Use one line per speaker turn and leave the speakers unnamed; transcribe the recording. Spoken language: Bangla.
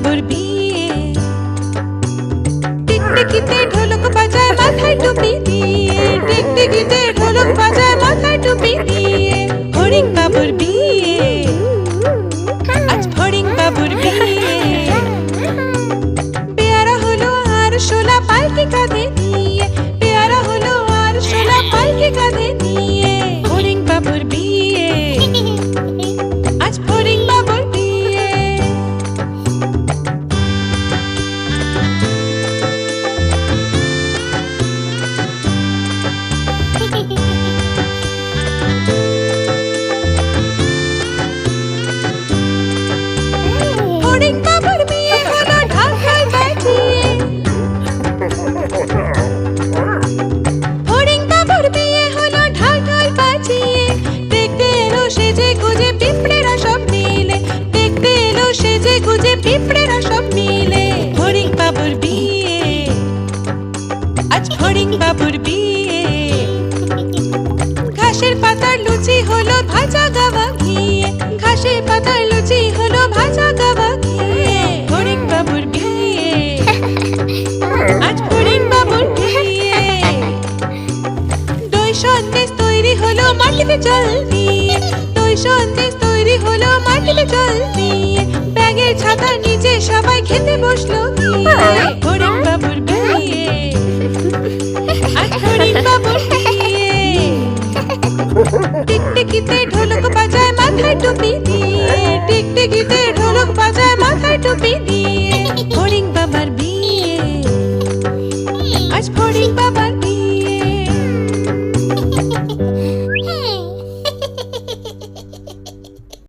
বাবুর বিয়ে। টিকটিকিতে ঢোলক বাজায় মাথায় টুপি দিয়ে, টিকটিকিতে ঢোলক বাজায় মাথায় টুপি দিয়ে। ফড়িং বাবুর বিয়ে, আজ ফড়িং বাবুর বিয়ে। পেয়ারা হলো আর শোলা পালকি কাঁধে নিয়ে, পেয়ারা হলো আর শোলা পালকি কাঁধে নিয়ে। ফড়িং বাবুর বিয়ে, আজ ফড়িং বাবুর বিয়ে। ফড়িং বাবুর বিয়ে হলো ঢাকায় বাজিয়ে। ফড়িং বাবুর বিয়ে হলো ঢাকায় বাজিয়ে। দেখতে এলো সেজে গুজে পিঁপড়েরা সব মিলে, দেখতে এলো সেজে গুজে পিঁপড়েরা সব মিলে। ফড়িং বাবুর বিয়ে, আজ ফড়িং বাবুর বিয়ে। ঘাসের পাতার লুচি হলো ভাজা গাওয়া ঘিয়ে, ঘাসের পাতার লুচি হলো ভাজা গাওয়া ঘিয়ে। ফড়িং বাবুর বিয়ে, আজ ফড়িং বাবুর বিয়ে। দই সন্দেশ তৈরি হলো মাটিতে জল দিয়ে, দই সন্দেশ তৈরি হলো মাটিতে জল দিয়ে। ব্যাগের ছাতার নিচে সবাই খেতে বসলো